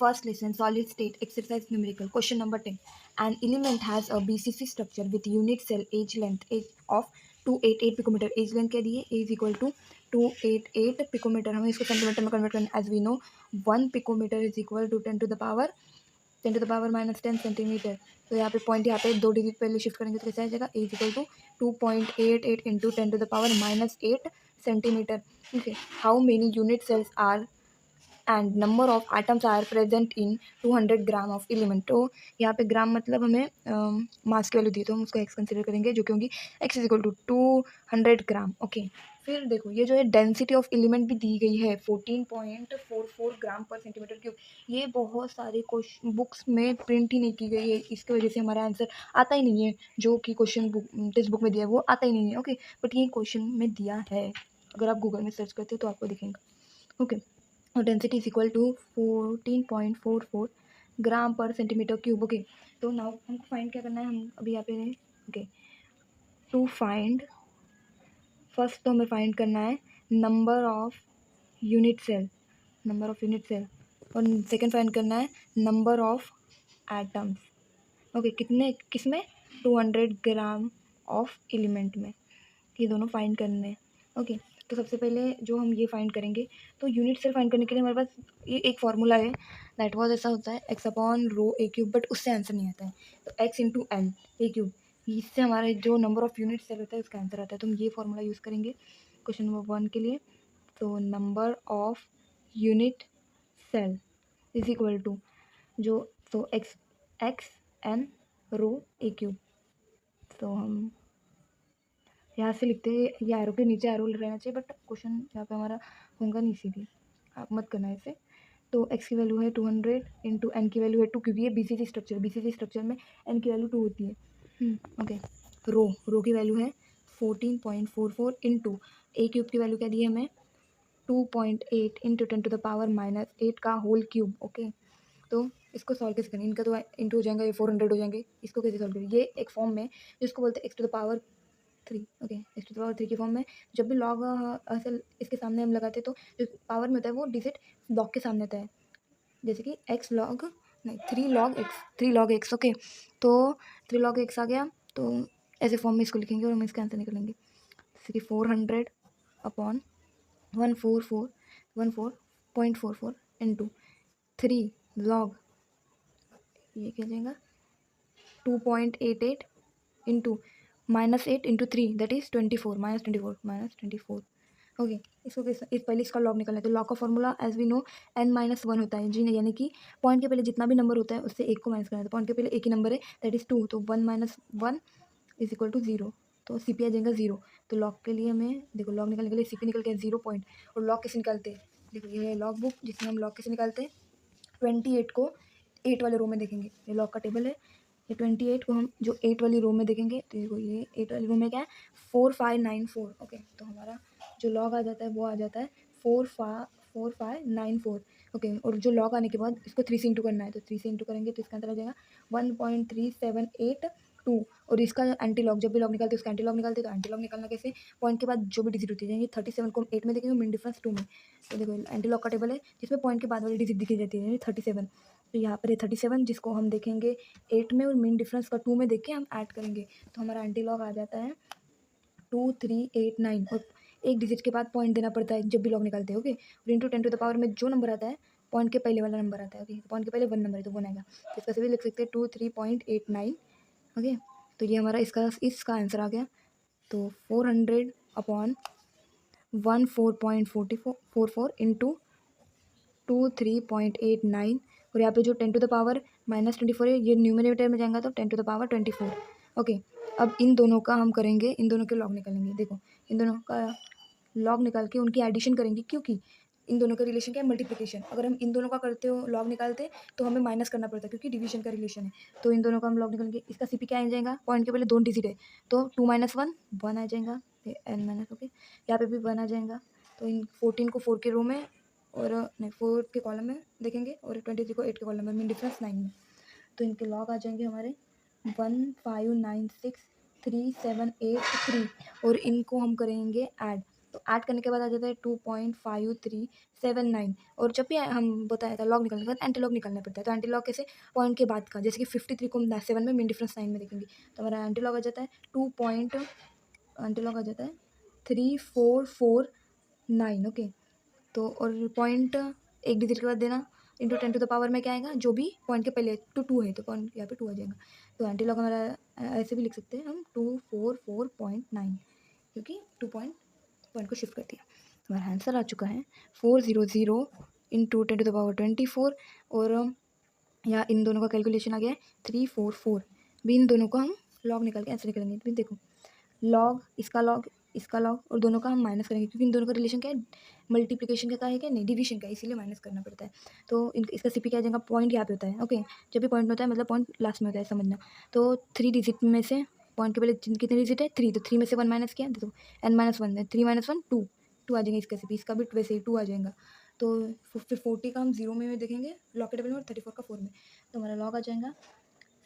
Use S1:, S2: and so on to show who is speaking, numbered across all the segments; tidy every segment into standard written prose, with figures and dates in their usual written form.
S1: First lesson, solid state exercise numerical. Question number 10. An element has a BCC structure with unit cell age length of 288 picometer. Age length क्या दी है? A is equal to 288 picometer. हमें इसको centimetre में convert करना. As we know, 1 picometer is equal to 10 to the power minus 10 centimetre. तो यहाँ पे पॉइंट यहाँ पे 2 डिजिट पहले शिफ्ट करेंगे तो कैसे आ जाएगा? A is equal to 2.88 into 10 to the power minus 8 centimetre. Okay. How many unit cells are and number of atoms are present in 200 gram of element. तो यहाँ पे ग्राम मतलब हमें मास की वैल्यू दी तो हम उसको एक्स कंसिडर करेंगे जो कि होगी x is equal to 200 gram. Okay. फिर देखो ये जो है डेंसिटी ऑफ एलिमेंट भी दी गई है 14.44 ग्राम पर सेंटीमीटर क्यूब. ये बहुत सारे क्वेश्चन बुक्स में प्रिंट ही नहीं की गई है, इसकी वजह से हमारा आंसर आता ही नहीं है. जो कि क्वेश्चन बुक टेक्स्ट बुक में दिया है वो आता ही नहीं है. ओके. बट ये क्वेश्चन में दिया है, अगर आप गूगल में सर्च करते हो तो आपको दिखेगा. ओके. और डेंसिटी इज इक्वल टू 14.44 ग्राम पर सेंटीमीटर क्यूब. ओके. तो नाउ हमको फाइंड क्या करना है, हम अभी यहाँ पे ओके टू फाइंड फर्स्ट तो हमें फाइंड करना है नंबर ऑफ यूनिट सेल और सेकंड फाइंड करना है नंबर ऑफ एटम्स. ओके. कितने किसमें? 200 ग्राम ऑफ एलिमेंट में. ये दोनों फाइंड करने हैं. ओके. तो सबसे पहले जो हम ये फाइंड करेंगे तो यूनिट सेल फाइंड करने के लिए हमारे पास ये एक फॉर्मूला है. दैट वाज ऐसा होता है x upon rho a cube, but उससे आंसर नहीं आता है. तो x into n a cube, इससे हमारे जो नंबर ऑफ यूनिट सेल होता है उसका आंसर आता है. तो हम ये फॉर्मूला यूज़ करेंगे क्वेश्चन नंबर 1 के लिए. तो number of unit cell is equal to जो तो x n rho a cube. तो हम यहाँ से लिखते हैं, ये एरो के नीचे एरो रहना चाहिए, बट क्वेश्चन यहाँ पे हमारा होगा नहीं सीधी, आप मत करना ऐसे. तो x की वैल्यू है 200 इंटू एन की वैल्यू है 2, क्योंकि ये बीसीसी स्ट्रक्चर में एन की वैल्यू 2 होती है. ओके. रो की वैल्यू है 14.44 इंटू ए क्यूब की वैल्यू क्या दी है हमें 2.8 into 10 to the power minus 8 का होल क्यूब. ओके. तो इसको सॉल्व कैसे करें? इनका तो इंटू हो जाएगा, ये 400 हो जाएंगे. इसको कैसे सॉल्व करें? ये एक फॉर्म में जिसको बोलते हैं x to the power 3. Okay. X to the power 3 की फॉर्म में जब भी लॉग असल इसके सामने हम लगाते तो जो पावर में होता है वो डिजिट लॉग के सामने होता है. जैसे कि एक्स लॉग नहीं 3 लॉग एक्स. ओके. तो 3 लॉग एक्स आ गया. तो ऐसे फॉर्म में इसको लिखेंगे और हम इसका आंसर निकालेंगे. जैसे कि 400 अपॉन 144.44 इंटू 3 लॉग ये क्या जाएगा 2.88 into minus 8 into 3 that is 24 -24. Okay. इसको इस पहले इसका लॉग निकालना है. तो लॉग का formula as we know n-1 होता है जी, यानी कि पॉइंट के पहले जितना भी नंबर होता है उससे एक को माइनस करना है. तो पॉइंट के पहले एक ही नंबर है दैट इज 2, तो 1 - 1 इज इक्वल टू 0. तो सी पी आ जाएगा 0. तो लॉग के लिए हमें देखो लॉग निकालने के लिए सी पी निकल के 0 पॉइंट. और लॉग कैसे निकालते हैं? देखो ये है लॉग बुक जिसमें हम लॉग कैसे निकालते हैं. 28 को 8 वाले रो में देखेंगे. ये लॉग का टेबल है. ये 28 को हम जो 8 वाली रो में देखेंगे तो देखो ये 8 वाली रो में क्या है 4594. ओके. तो हमारा जो लॉग आ जाता है वो आ जाता है 4594. ओके. और जो लॉग आने के बाद इसको 3 से इंटू करना है. तो 3 से इंटू करेंगे तो इसका आंसर आ जाएगा 1.3782. और इसका एंटी लॉग जब भी लॉग निकालते हैं उसका एंटी लॉग निकालते हैं. तो एंटी लॉग निकालना कैसे? पॉइंट के बाद जो भी डिजिट होती है 37 को हम 8 में देखेंगे, मिन डिफरेंस 2 में. तो देखो एंटी लॉग का टेबल है जिसमें पॉइंट के बाद वाली डिजिट दिखी जाती है 37. तो यहाँ पर 37 जिसको हम देखेंगे 8 में और मिन डिफरेंस का 2 में देख के हम ऐड करेंगे. तो हमारा एंटी लॉग आ जाता है 2389. और एक डिजिट के बाद पॉइंट देना पड़ता है जब भी लॉग निकालते हैं. ओके. और इंटू 10 टू द पावर में जो नंबर आता है पॉइंट के पहले वाला नंबर आता है. ओके. पॉइंट के पहले 1 नंबर है तो 1 आएगा. तो इसका से भी लिख सकते हैं 23.89. ओके. तो ये हमारा इसका आंसर आ गया. तो 400 अपॉन 14.44 इंटू 23.89. और यहाँ पे जो 10 टू द पावर माइनस 24 है ये न्यूमिनेटर में जाएगा तो 10 टू द पावर 24. ओके. अब इन दोनों का हम करेंगे, इन दोनों के लॉग निकालेंगे. देखो इन दोनों का लॉग निकाल के उनकी एडिशन करेंगे, क्योंकि इन दोनों का रिलेशन क्या है मल्टीप्लिकेशन. अगर हम इन दोनों का करते हो लॉग निकालते तो हमें माइनस करना पड़ता है क्योंकि डिवीजन का रिलेशन है. तो इन दोनों का हम लॉग निकालेंगे. इसका सीपी क्या आ जाएगा? पॉइंट के पहले 2 डिजिट है तो 2 - 1 1 आ जाएगा. N minus. ओके. यहाँ पे भी 1 आ जाएगा. तो इन 14 को 4 के रो में और नहीं 4 के कॉलम में देखेंगे और 23 को 8 के कॉलम में, मीन डिफरेंस 9 में. तो इनके लॉग आ जाएंगे हमारे 1596378 3. और इनको हम करेंगे ऐड. तो ऐड करने के बाद आ जाता है 2.5379। और जब भी हम बताया था लॉग निकालने के बाद एंटी लॉग निकालना पड़ता है। तो एंटी लॉग कैसे, पॉइंट के बाद का, जैसे कि 53 को हम 7 में मीन डिफरेंस साइन में देखेंगे, तो हमारा एंटी लॉग आ जाता है एंटी लॉग आ जाता है 3449। ओके, तो और पॉइंट एक डिजिट के बाद देना, इंटू 10 टू द पावर में क्या आएगा, जो भी पॉइंट के पहले टू है तो पॉइंट यहाँ पे 2 आ जाएगा। तो एंटी लॉग हमारा ऐसे भी लिख सकते हैं हम 244.9, क्योंकि 2 पॉइंट को शिफ्ट कर दिया। तो हमारा आंसर आ चुका है 400 इंटू 10 टू द पावर 24। और या इन दोनों का कैलकुलेशन आ गया है 344। भी इन दोनों को हम लॉग निकाल के ऐसे निकालेंगे। तो देखो लॉग, इसका लॉग और दोनों का हम माइनस करेंगे, क्योंकि इन दोनों का रिलेशन क्या है, मल्टीप्लिकेशन का है क्या, नहीं डिवीजन का है, इसीलिए माइनस करना पड़ता है। तो इसका सीपी क्या आ जाएगा, पॉइंट यहाँ पे होता है। ओके, जब भी पॉइंट होता है मतलब पॉइंट लास्ट में होता है, समझना। तो 3 डिजिट में से पॉइंट के पहले कितने डिजिट है, 3, तो 3 में से 1 माइनस किया, देखो n-1 है, 3 - 1 2 आ जाएंगे इसका सीपी, इसका भी वैसे ही 2 आ जाएगा। तो फिर 40 का हम 0 में देखेंगे लॉग के टेबल में, और 34 का 4 में। तो हमारा लॉग आ जाएगा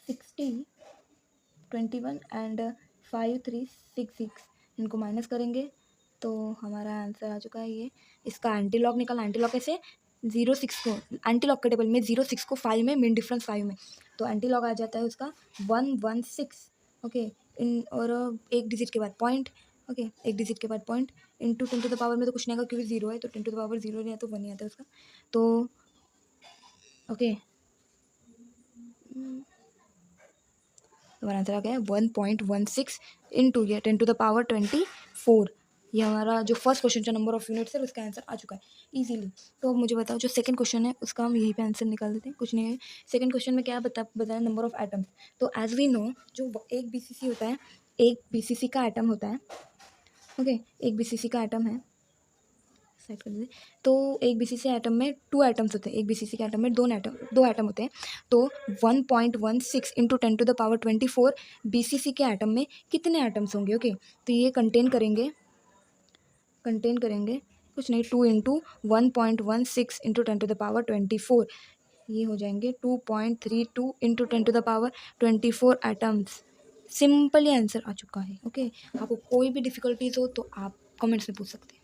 S1: 60, 21 एंड 5366। इनको माइनस करेंगे तो हमारा आंसर आ चुका है ये। इसका एंटी लॉग निकालना, एंटी लॉग कैसे, 06 को एंटी लॉग के टेबल में 06 को 5 में, मीन डिफरेंस 5 में, तो एंटी लॉग आ जाता है उसका 116। ओके, इन और एक डिजिट के बाद पॉइंट, ओके एक डिजिट के बाद point, into 10 to the power में तो कुछ नहीं आएगा क्योंकि 0 है, तो 10 टू द पावर 0 नहीं है तो 1 ही आता है उसका। तो ओके, हमारा आंसर आ गया है 1.16 इंटू ये 10 टू द पावर 24। ये हमारा जो फर्स्ट क्वेश्चन का नंबर ऑफ यूनिट्स है उसका आंसर आ चुका है इजीली। तो अब मुझे बताओ जो सेकंड क्वेश्चन है उसका हम यहीं पे आंसर निकाल देते हैं, कुछ नहीं है। सेकंड क्वेश्चन में क्या बताया, नंबर ऑफ एटम्स। तो एज वी नो जो एक बीसीसी होता है, एक बीसीसी का एटम होता है। ओके, एक बीसीसी का एटम है, सेट कर देते। तो एक बीसीसी एटम में 2 एटम्स होते हैं, एक बीसीसी के एटम में 2 एटम होते हैं। तो 1.16 into 10 to the power 24 BCC के एटम में कितने एटम्स होंगे। ओके, तो ये कंटेन करेंगे कुछ नहीं, 2 into 1.16 into 10 to the power 24, ये हो जाएंगे 2.32 into 10 to the power 24 atoms. Simply answer आ चुका है। ओके, आपको कोई भी डिफिकल्टीज हो तो आप कमेंट्स में पूछ सकते हैं।